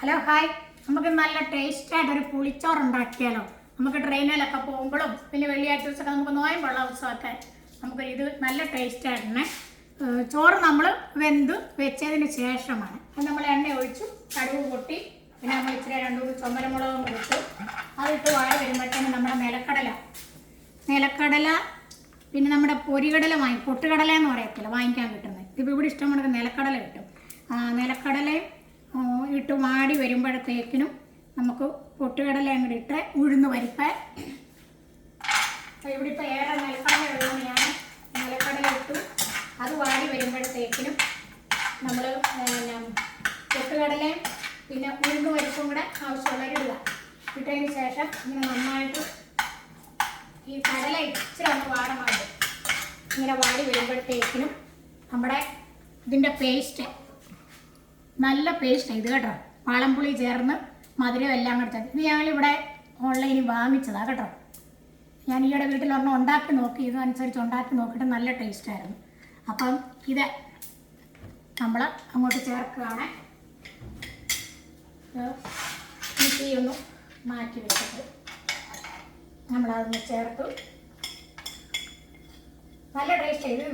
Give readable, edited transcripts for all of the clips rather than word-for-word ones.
Hello hi, നമുക്ക് നല്ല ടേസ്റ്റായിട്ട് ഒരു പുളിച്ചോറ് ഉണ്ടാക്കിയാലോ. നമുക്ക് ട്രെയിനിലൊക്കെ പോകുമ്പോഴും പിന്നെ വെള്ളിയാഴ്ച ദിവസമൊക്കെ നമുക്ക് നോയമ്പുള്ള ദിവസമൊക്കെ നമുക്ക് ഇത് നല്ല ടേസ്റ്റായിട്ടന്നെ. ചോറ് നമ്മൾ വെന്ത് വെച്ചതിന് ശേഷമാണ് അത് നമ്മൾ എണ്ണ ഒഴിച്ചു കടുക് പൊട്ടി പിന്നെ നമ്മൾ ഇച്ചിരി 2-3 ചുമരമുളകും ഇട്ടു അതിട്ട് വാഴ വരുമ്പോഴത്തേനും നമ്മുടെ നിലക്കടല പിന്നെ നമ്മുടെ പൊരികടല പൊട്ടുകടല എന്ന് പറയത്തില്ല, വാങ്ങിക്കാൻ കിട്ടുന്നത്. ഇപ്പോൾ ഇവിടെ ഇഷ്ടമുള്ള നിലക്കടല കിട്ടും. നിലക്കടലയും ഇട്ട് വാടി വരുമ്പോഴത്തേക്കിനും നമുക്ക് പൊട്ടുകടല അങ്ങോട്ട് ഇട്ട് ഉഴുന്ന് പരിപ്പ്. ഇവിടെ ഇപ്പോൾ ഏറെ നിലക്കടല ഉള്ളത് ഞാൻ നിലക്കടല ഇട്ടു. അത് വാടി വരുമ്പോഴത്തേക്കിനും നമ്മൾ പൊട്ടുകടലയും പിന്നെ ഉഴുന്ന് പരിപ്പും കൂടെ ആവശ്യമുള്ളവരിടുക. ഇട്ടതിന് ശേഷം ഇങ്ങനെ നന്നായിട്ട് ഈ കടല ഇച്ചിരി ഒന്ന് വാടമായിട്ട് ഇങ്ങനെ വാടി വരുമ്പോഴത്തേക്കിനും നമ്മുടെ ഇതിൻ്റെ പേസ്റ്റ്, നല്ല പേസ്റ്റ് ഇത് കേട്ടോ. വാളംപുളി ചേർന്ന് മധുരം എല്ലാം കൂടെ ഇത് ഞങ്ങളിവിടെ ഓൺലൈനിൽ വാങ്ങിച്ചതാണ് കേട്ടോ. ഞാൻ ഈയിടെ വീട്ടിലൊരെണ്ണം ഉണ്ടാക്കി നോക്കി, ഇതനുസരിച്ച് ഉണ്ടാക്കി നോക്കിയിട്ട് നല്ല ടേസ്റ്റായിരുന്നു. അപ്പം ഇത് നമ്മൾ അങ്ങോട്ട് ചേർക്കുകയാണ്. തീയൊന്ന് മാറ്റി വെച്ചിട്ട് നമ്മളതൊന്ന് ചേർത്തു. നല്ല ടേസ്റ്റ്. ഇത്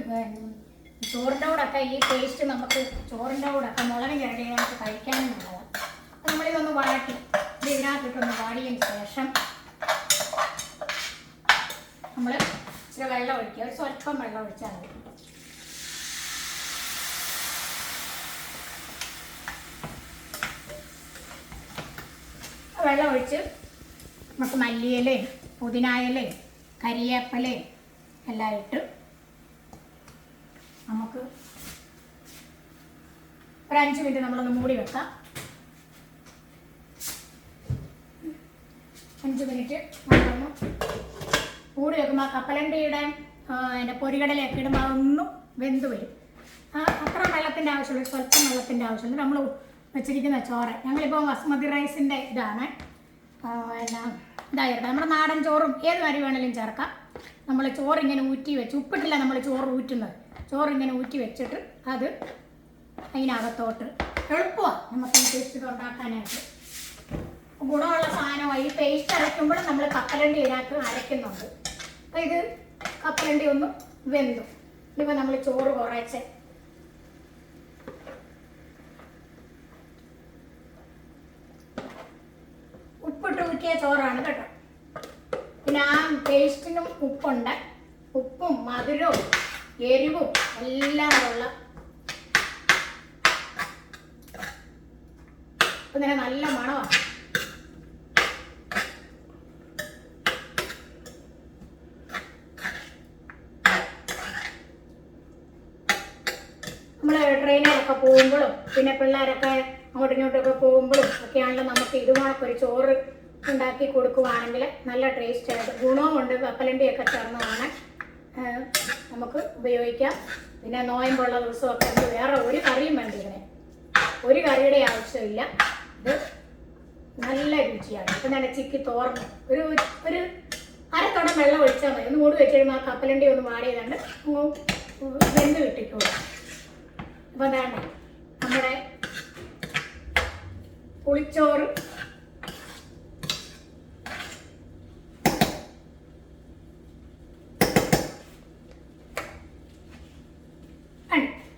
ചോറിൻ്റെ കൂടെയൊക്കെ ഈ ടേസ്റ്റ് നമുക്ക് ചോറിൻ്റെ കൂടെയൊക്കെ മുളക് ചിരടി നമുക്ക് കഴിക്കാനും നല്ലതാണ്. അപ്പം നമ്മളിതൊന്ന് വാട്ടി ഇതിനകത്തിട്ടൊന്ന് വാടിയതിന് ശേഷം നമ്മൾ ഇച്ചിരി വെള്ളം ഒഴിക്കുക. ഒരു സ്വല്പം വെള്ളം ഒഴിച്ചാൽ മതി. വെള്ളം ഒഴിച്ച് നമുക്ക് മല്ലിയിലയും പുതിനായിലയും കരിവേപ്പിലയും എല്ലാം ഇട്ട് നമുക്ക് ഒരു 5 മിനിറ്റ് നമ്മളൊന്ന് മൂടി വെക്കാം. 5 മിനിറ്റ് നമ്മളൊന്ന് മൂടി വെക്കുമ്പോൾ ആ കപ്പലണ്ടിയുടെ അതിൻ്റെ പൊരികടലയൊക്കെ ഇടുമ്പോൾ അതൊന്നും വെന്ത് വരും. അത്ര വെള്ളത്തിൻ്റെ ആവശ്യമുള്ള സ്വല്പം വെള്ളത്തിൻ്റെ ആവശ്യമുണ്ട്. നമ്മൾ വെച്ചിരിക്കുന്ന ചോറ് ഞങ്ങളിപ്പോൾ ബസ്മതി റൈസിൻ്റെ ഇതാണ്. ഇതായിട്ട് നമ്മുടെ നാടൻ ചോറും ഏത് അരി വേണമെങ്കിലും ചേർക്കാം. നമ്മൾ ചോറിങ്ങനെ ഊറ്റി വെച്ച് ഉപ്പിട്ടില്ല നമ്മൾ ചോറ് ഊറ്റുന്നത്. ചോറിങ്ങനെ ഊറ്റി വെച്ചിട്ട് അത് അതിനകത്തോട്ട് എളുപ്പമാണ് നമുക്ക് ഈ പേസ്റ്റ് ഉണ്ടാക്കാനായിട്ട്. ഗുണമുള്ള സാധനമായി. ഈ പേസ്റ്റ് അരയ്ക്കുമ്പോഴും നമ്മൾ കപ്പലണ്ടി ഇതിനകത്ത് അരയ്ക്കുന്നുണ്ട്. അപ്പോൾ ഇത് കപ്പലണ്ടി ഒന്ന് വെന്തു. ഇനിയിപ്പോൾ നമ്മൾ ചോറ് കുറച്ച് ഉപ്പിട്ട് ഊറ്റിയ ചോറാണ് കേട്ടോ. പിന്നെ ആ പേസ്റ്റിനും ഉപ്പുണ്ട്. ഉപ്പും മധുരവും എരിവും എല്ലാം ഉള്ള ഇപ്പം തന്നെ നല്ല മണമാണ്. നമ്മൾ ട്രെയിനിലൊക്കെ പോകുമ്പോഴും പിന്നെ പിള്ളേരൊക്കെ അങ്ങോട്ടും ഇങ്ങോട്ടൊക്കെ പോകുമ്പോഴും ഒക്കെയാണല്ലോ നമുക്ക് ഇതുമാണൊക്കെ ഒരു ചോറ് ഉണ്ടാക്കി കൊടുക്കുവാണെങ്കിൽ നല്ല ടേസ്റ്റായിട്ട് ഗുണവുമുണ്ട്. കപ്പലണ്ടിയൊക്കെ ചേർന്നതാണ് നമുക്ക് ഉപയോഗിക്കാം. പിന്നെ നോയമ്പുള്ള ദിവസമൊക്കെ നമുക്ക് വേറെ ഒരു കറിയും വേണ്ട. ഇതിന് ഒരു കറിയുടെ ആവശ്യമില്ല. ഇത് നല്ല രുചിയാണ്. ഇപ്പം തന്നെ ചിക്കി തോർന്ന് ഒരു അരത്തോടം വെള്ളം ഒഴിച്ചാൽ മതി. ഒന്ന് മൂടി വെച്ച് കഴിയുമ്പോൾ ആ കപ്പലണ്ടി ഒന്ന് വാടിയതുകൊണ്ട് വെന്ത് കിട്ടിക്കോളും. അപ്പം എന്താണ് നമ്മുടെ പുളിച്ചോറ്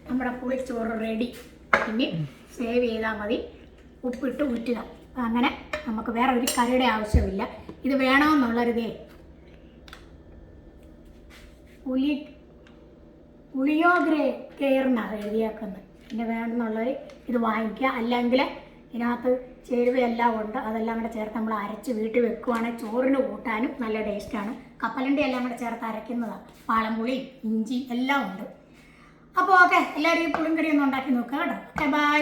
നമ്മുടെ പുളിച്ചോറ് റെഡി. ഇനി സേവ് ചെയ്താൽ മതി. ഉപ്പിട്ട് ഊറ്റുക. അങ്ങനെ നമുക്ക് വേറെ ഒരു കറിയുടെ ആവശ്യമില്ല. ഇത് വേണമെന്നുള്ളൊരിതേ കെയറിനാണ് എഴുതിയേക്കുന്നത്. പിന്നെ വേണമെന്നുള്ളവർ ഇത് വാങ്ങിക്കുക. അല്ലെങ്കിൽ ഇതിനകത്ത് ചേരുവയെല്ലാം ഉണ്ട്. അതെല്ലാം കൂടെ ചേർത്ത് നമ്മൾ അരച്ച് വീട്ടിൽ വെക്കുവാണെങ്കിൽ ചോറിന് കൂട്ടാനും നല്ല ടേസ്റ്റാണ്. കപ്പലണ്ടി എല്ലാം കൂടെ ചേർത്ത് അരയ്ക്കുന്നതാണ്. വാളംപുളി ഇഞ്ചി എല്ലാം ഉണ്ട്. അപ്പോൾ ഓക്കെ, എല്ലാവരും ഈ പുളിങ്കറി ഒന്ന് ഉണ്ടാക്കി നോക്കുക കേട്ടോ. Okay, by.